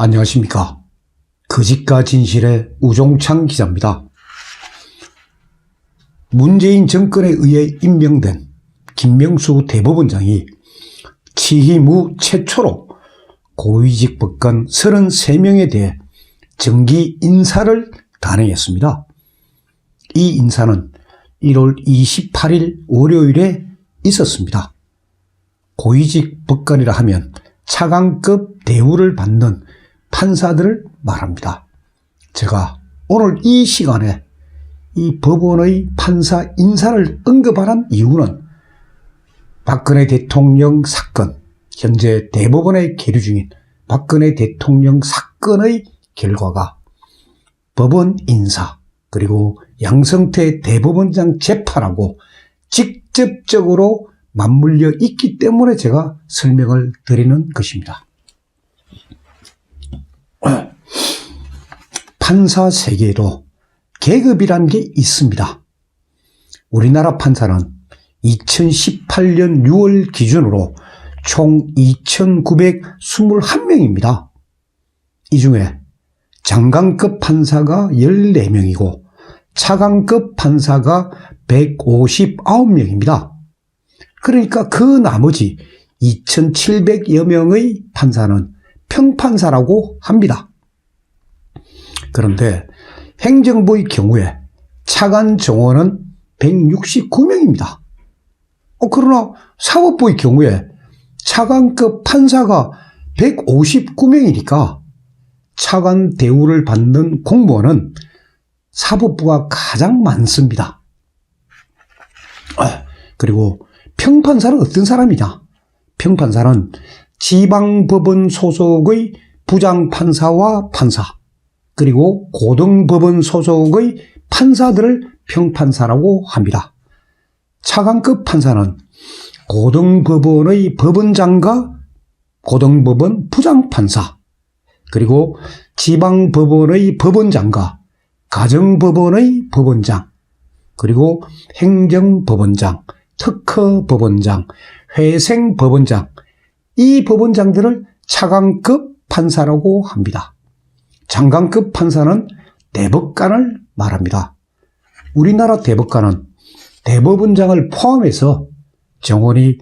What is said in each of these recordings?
안녕하십니까. 거짓과 진실의 우종창 기자입니다. 문재인 정권에 의해 임명된 김명수 대법원장이 취임 후 최초로 고위직 법관 33명에 대해 정기 인사를 단행했습니다. 이 인사는 1월 28일 월요일에 있었습니다. 고위직 법관이라 하면 차관급 대우를 받는 판사들을 말합니다. 제가 오늘 이 시간에 이 법원의 판사 인사를 언급하는 이유는 박근혜 대통령 사건, 현재 대법원에 계류 중인 박근혜 대통령 사건의 결과가 법원 인사 그리고 양성태 대법원장 재판하고 직접적으로 맞물려 있기 때문에 제가 설명을 드리는 것입니다. 판사 세계에도 계급이라는 게 있습니다. 우리나라 판사는 2018년 6월 기준으로 총 2,921명입니다. 이 중에 장관급 판사가 14명이고 차관급 판사가 159명입니다. 그러니까 그 나머지 2,700여 명의 판사는 평판사라고 합니다. 그런데 행정부의 경우에 차관 정원은 169명입니다. 그러나 사법부의 경우에 차관급 판사가 159명이니까 차관 대우를 받는 공무원은 사법부가 가장 많습니다. 그리고 평판사는 어떤 사람이냐? 평판사는 지방법원 소속의 부장판사와 판사, 그리고 고등법원 소속의 판사들을 평판사라고 합니다. 차관급 판사는 고등법원의 법원장과 고등법원 부장판사, 그리고 지방법원의 법원장과 가정법원의 법원장, 그리고 행정법원장, 특허법원장, 회생법원장, 이 법원장들을 차관급 판사라고 합니다. 장관급 판사는 대법관을 말합니다. 우리나라 대법관은 대법원장을 포함해서 정원이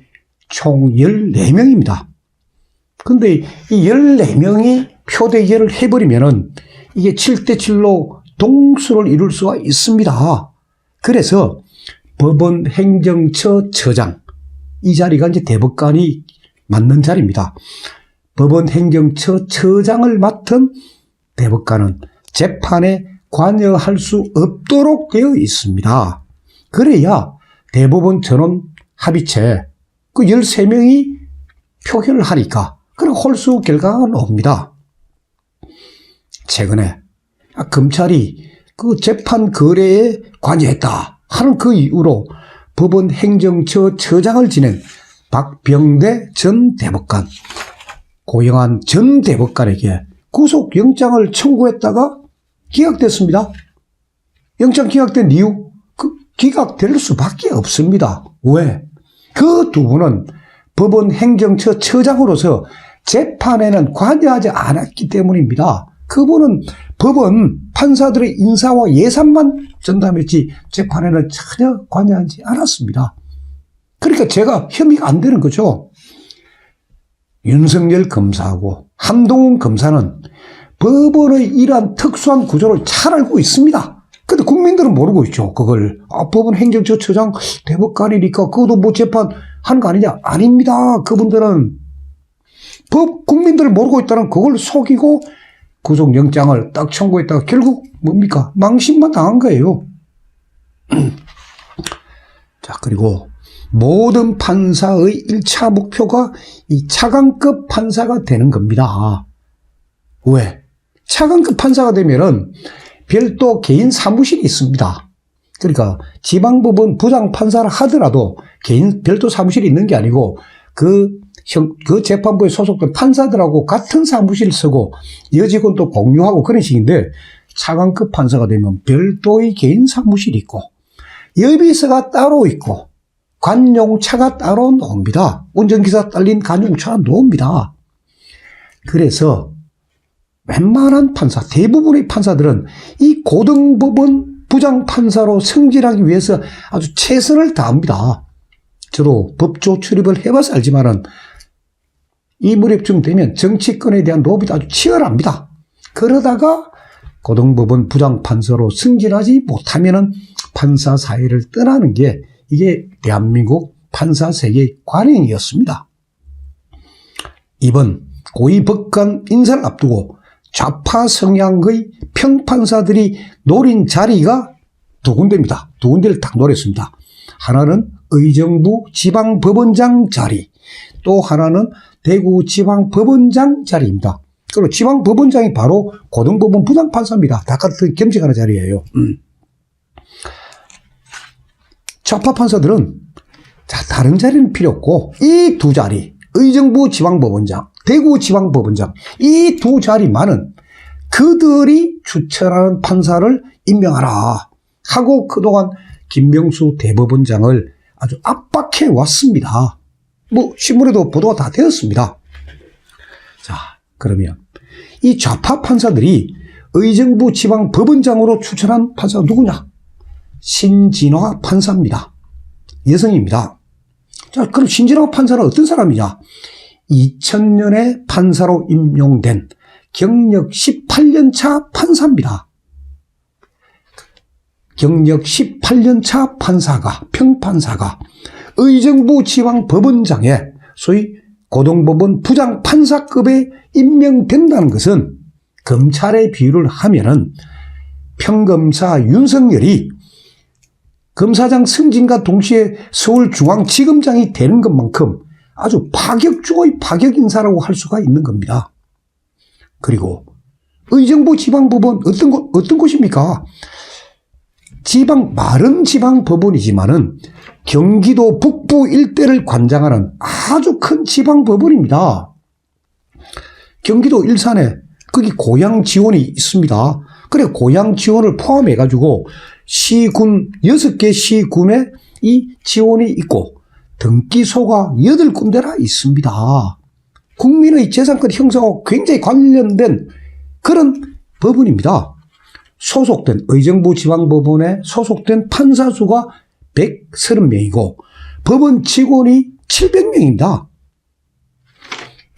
총 14명입니다. 근데 이 14명이 표대결을 해버리면은 이게 7대7로 동수를 이룰 수가 있습니다. 그래서 법원 행정처 처장, 이 자리가 이제 대법관이 맡는 자리입니다. 법원 행정처 처장을 맡은 대법관은 재판에 관여할 수 없도록 되어 있습니다. 그래야 대법원 전원 합의체 그 13명이 표결을 하니까 그런 홀수 결과가 나옵니다. 최근에 검찰이 그 재판 거래에 관여했다 하는 그 이유로 법원 행정처 처장을 지낸 박병대 전 대법관, 고영한 전 대법관에게 구속영장을 청구했다가 기각됐습니다. 영장 기각된 이유? 기각될 수밖에 없습니다. 왜? 그 두 분은 법원 행정처 처장으로서 재판에는 관여하지 않았기 때문입니다. 그분은 법원 판사들의 인사와 예산만 전담했지 재판에는 전혀 관여하지 않았습니다. 그러니까 제가 혐의가 안 되는 거죠. 윤석열 검사하고 한동훈 검사는 법원의 이러한 특수한 구조를 잘 알고 있습니다. 근데 국민들은 모르고 있죠. 그걸 법원 행정처 처장 대법관이니까 그것도 뭐 재판하는 거 아니냐? 아닙니다. 그분들은 국민들을 모르고 있다는 그걸 속이고 구속영장을 딱 청구했다가 결국 뭡니까? 망신만 당한 거예요. 자, 그리고 모든 판사의 1차 목표가 이 차관급 판사가 되는 겁니다. 왜? 차관급 판사가 되면은 별도 개인 사무실이 있습니다. 그러니까 지방법원 부장판사를 하더라도 개인 별도 사무실이 있는 게 아니고 그 재판부에 소속된 판사들하고 같은 사무실을 쓰고 여직원도 공유하고 그런 식인데 차관급 판사가 되면 별도의 개인 사무실이 있고 여비서가 따로 있고 관용차가 따로 나옵니다. 운전기사 딸린 관용차가 나옵니다. 그래서 웬만한 판사, 대부분의 판사들은 이 고등법원 부장판사로 승진하기 위해서 아주 최선을 다합니다. 저도 법조 출입을 해봐서 알지만은 이 무렵쯤 되면 정치권에 대한 로비도 아주 치열합니다. 그러다가 고등법원 부장판사로 승진하지 못하면은 판사 사회를 떠나는 게 이게 대한민국 판사 세계의 관행이었습니다. 이번 고위법관 인사를 앞두고 좌파 성향의 평판사들이 노린 자리가 두 군데입니다. 두 군데를 딱 노렸습니다. 하나는 의정부 지방법원장 자리, 또 하나는 대구 지방법원장 자리입니다. 그리고 지방법원장이 바로 고등법원 부장판사입니다. 다 같은 겸직하는 자리예요. 좌파 판사들은 다른 자리는 필요 없고 이 두 자리, 의정부 지방법원장, 대구 지방법원장, 이 두 자리만은 그들이 추천하는 판사를 임명하라 하고 그동안 김명수 대법원장을 아주 압박해 왔습니다. 뭐 신문에도 보도가 다 되었습니다. 자, 그러면 이 좌파 판사들이 의정부 지방법원장으로 추천한 판사가 누구냐? 신진화 판사입니다. 여성입니다. 자, 그럼 신진화 판사는 어떤 사람이냐? 2000년에 판사로 임용된 경력 18년차 판사입니다. 경력 18년차 판사가, 평판사가 의정부 지방법원장에 소위 고등법원 부장판사급에 임명된다는 것은 검찰의 비유를 하면은 평검사 윤석열이 검사장 승진과 동시에 서울중앙지검장이 되는 것만큼 아주 파격주의 파격 인사라고 할 수가 있는 겁니다. 그리고 의정부 지방법원 어떤 곳입니까? 마른 지방법원이지만은 경기도 북부 일대를 관장하는 아주 큰 지방법원입니다. 경기도 일산에 거기 고향 지원이 있습니다. 그래 고향 지원을 포함해가지고 시군 6개 시군에 이 지원이 있고 등기소가 8군데나 있습니다. 국민의 재산권 형성과 굉장히 관련된 그런 법원입니다. 소속된 의정부 지방법원에 소속된 판사 수가 130명이고 법원 직원이 700명입니다.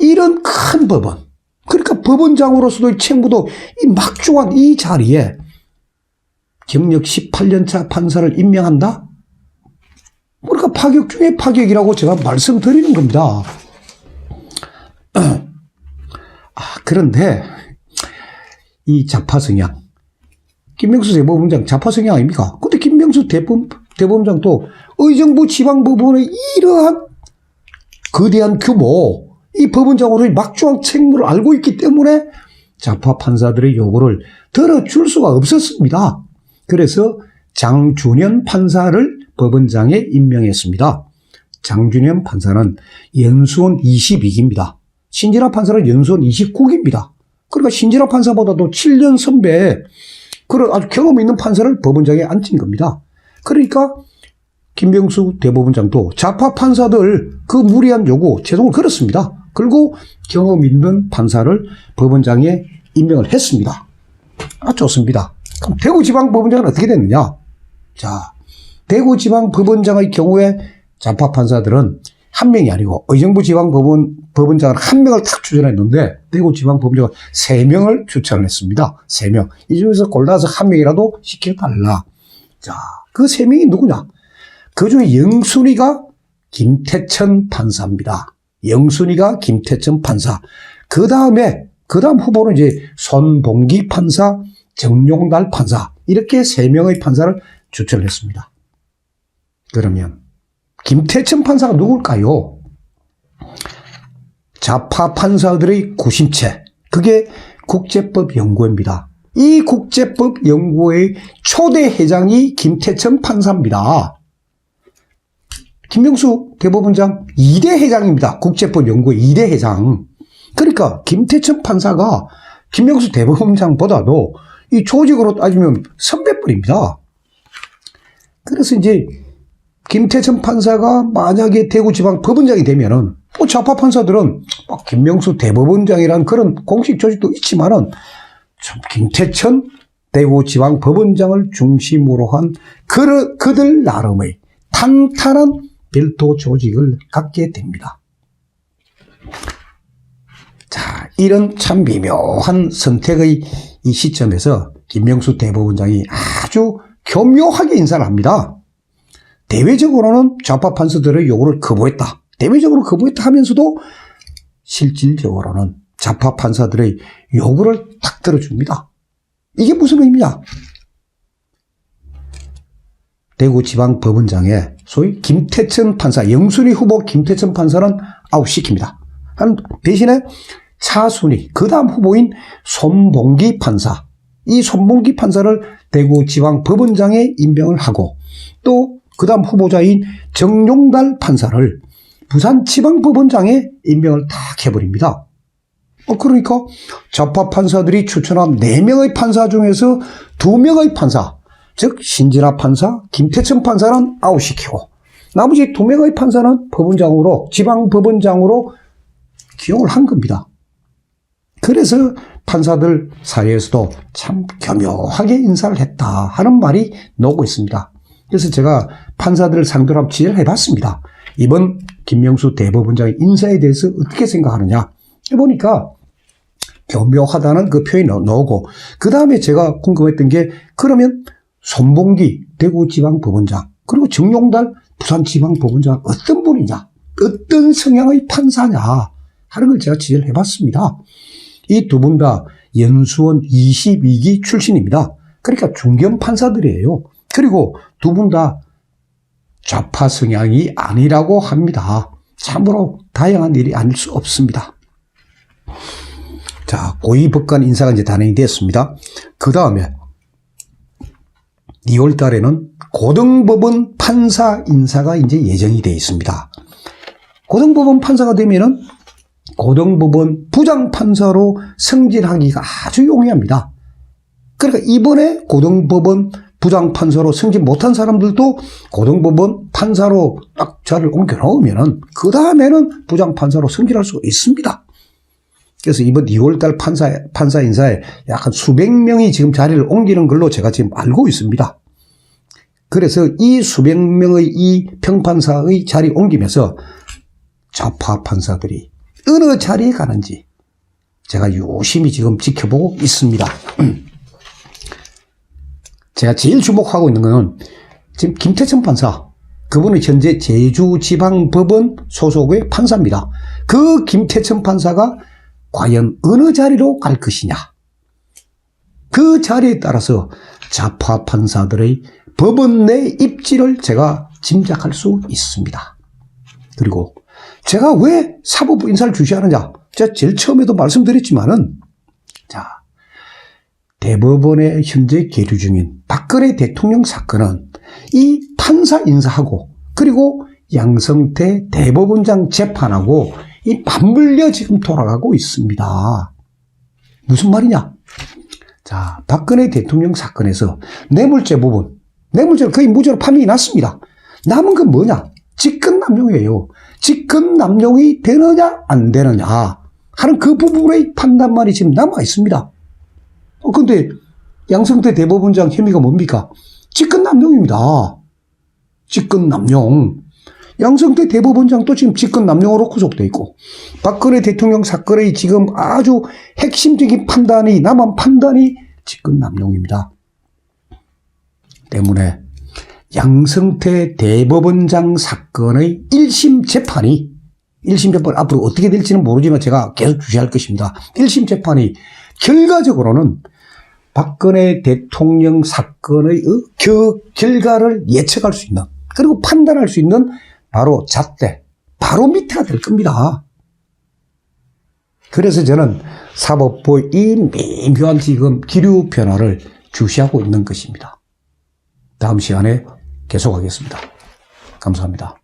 이런 큰 법원, 그러니까 법원장으로서도 책무도 이 막중한 이 자리에 경력 18년차 판사를 임명한다? 그러니까 파격 중에 파격이라고 제가 말씀드리는 겁니다. 그런데 이 좌파 성향, 김명수 대법원장 좌파 성향 아닙니까? 근데 김명수 대법원장도 의정부 지방법원의 이러한 거대한 규모, 이 법원장으로의 막중한 책무를 알고 있기 때문에 좌파 판사들의 요구를 들어줄 수가 없었습니다. 그래서 장준현 판사를 법원장에 임명했습니다. 장준현 판사는 연수원 22기입니다. 신진화 판사는 연수원 29기입니다. 그러니까 신진화 판사보다도 7년 선배, 그런 아주 경험 있는 판사를 법원장에 앉힌 겁니다. 그러니까 김명수 대법원장도 좌파 판사들 그 무리한 요구 제동을 걸었습니다. 그리고 경험 있는 판사를 법원장에 임명을 했습니다. 좋습니다. 그럼 대구지방법원장은 어떻게 됐느냐? 자, 대구지방법원장의 경우에 좌파 판사들은 한 명이 아니고 의정부 지방법원장은 한 명을 탁 추천했는데 대구지방법원장은 3명을 추천을 했습니다. 3명. 이 중에서 골라서 한 명이라도 시켜달라. 자, 그 3명이 누구냐? 그 중에 영순이가 김태천 판사입니다. 영순이가 김태천 판사. 그 다음 후보는 이제 손봉기 판사, 정용달 판사. 이렇게 3명의 판사를 추천을 했습니다. 그러면 김태천 판사가 누굴까요? 좌파 판사들의 구심체, 그게 국제법연구회입니다. 이 국제법연구회의 초대 회장이 김태천 판사입니다. 김명수 대법원장 2대 회장입니다. 국제법연구회 2대 회장. 그러니까 김태천 판사가 김명수 대법원장보다도 이 조직으로 따지면 선배뻘입니다. 그래서 이제 김태천 판사가 만약에 대구지방법원장이 되면은 좌파 판사들은 김명수 대법원장이라는 그런 공식 조직도 있지만은 좀 김태천 대구지방법원장을 중심으로 한 그들 나름의 탄탄한 별도 조직을 갖게 됩니다. 자, 이런 참 미묘한 선택의 이 시점에서 김명수 대법원장이 아주 교묘하게 인사를 합니다. 대외적으로는 좌파 판사들의 요구를 거부했다. 대외적으로 거부했다 하면서도 실질적으로는 좌파 판사들의 요구를 딱 들어줍니다. 이게 무슨 의미냐? 대구지방법원장에 소위 김태천 판사, 영순위 후보 김태천 판사는 아웃시킵니다. 대신에 차순위, 그 다음 후보인 손봉기 판사, 이 손봉기 판사를 대구지방법원장에 임명을 하고 또 그 다음 후보자인 정용달 판사를 부산지방법원장에 임명을 딱 해버립니다. 그러니까 좌파 판사들이 추천한 4명의 판사 중에서 2명의 판사, 즉 신진아 판사, 김태천 판사는 아웃시키고 나머지 2명의 판사는 법원장으로, 지방법원장으로 기용을 한 겁니다. 그래서 판사들 사이에서도 참 교묘하게 인사를 했다 하는 말이 나오고 있습니다. 그래서 제가 판사들을 상대로 한번 취재를 해봤습니다. 이번 김명수 대법원장의 인사에 대해서 어떻게 생각하느냐 해보니까 교묘하다는 그 표현이 나오고 그 다음에 제가 궁금했던 게 그러면 손봉기 대구지방법원장 그리고 정용달 부산지방법원장 어떤 분이냐, 어떤 성향의 판사냐 하는 걸 제가 취재를 해봤습니다. 이 두 분 다 연수원 22기 출신입니다. 그러니까 중견 판사들이에요. 그리고 두 분 다 좌파 성향이 아니라고 합니다. 참으로 다양한 일이 아닐 수 없습니다. 자, 고위법관 인사가 이제 단행이 됐습니다. 그 다음에 2월 달에는 고등법원 판사 인사가 이제 예정이 되어 있습니다. 고등법원 판사가 되면은 고등법원 부장판사로 승진하기가 아주 용이합니다. 그러니까 이번에 고등법원 부장판사로 승진 못한 사람들도 고등법원 판사로 딱 자리를 옮겨 놓으면은 그 다음에는 부장판사로 승진할 수가 있습니다. 그래서 이번 2월달 판사 인사에 약간 수백 명이 지금 자리를 옮기는 걸로 제가 지금 알고 있습니다. 그래서 이 수백 명의 이 평판사의 자리 옮기면서 좌파 판사들이 어느 자리에 가는지 제가 유심히 지금 지켜보고 있습니다. 제가 제일 주목하고 있는 것은 지금 김태천 판사, 그분은 현재 제주지방법원 소속의 판사입니다. 그 김태천 판사가 과연 어느 자리로 갈 것이냐. 그 자리에 따라서 좌파 판사들의 법원 내 입지를 제가 짐작할 수 있습니다. 그리고 제가 왜 사법부 인사를 주시하느냐. 제가 제일 처음에도 말씀드렸지만은, 자, 대법원에 현재 계류 중인 박근혜 대통령 사건은 이 판사 인사하고 그리고 양성태 대법원장 재판하고 이 맞물려 지금 돌아가고 있습니다. 무슨 말이냐? 자, 박근혜 대통령 사건에서 뇌물죄 부분, 뇌물죄는 거의 무죄로 판명이 났습니다. 남은 건 뭐냐? 직권남용이에요. 직권남용이 되느냐 안 되느냐 하는 그 부분의 판단만이 지금 남아 있습니다. 근데 양성태 대법원장 혐의가 뭡니까? 직권남용입니다. 직권남용. 양성태 대법원장도 지금 직권남용으로 구속돼 있고 박근혜 대통령 사건의 지금 아주 핵심적인 판단이 남은 판단이 직권남용입니다. 때문에 양성태 대법원장 사건의 1심 재판이 1심 재판 앞으로 어떻게 될지는 모르지만 제가 계속 주시할 것입니다. 1심 재판이 결과적으로는 박근혜 대통령 사건의 그 결과를 예측할 수 있는 그리고 판단할 수 있는 바로 잣대, 바로 밑에가 될 겁니다. 그래서 저는 사법부의 이 미묘한 지금 기류 변화를 주시하고 있는 것입니다. 다음 시간에 계속하겠습니다. 감사합니다.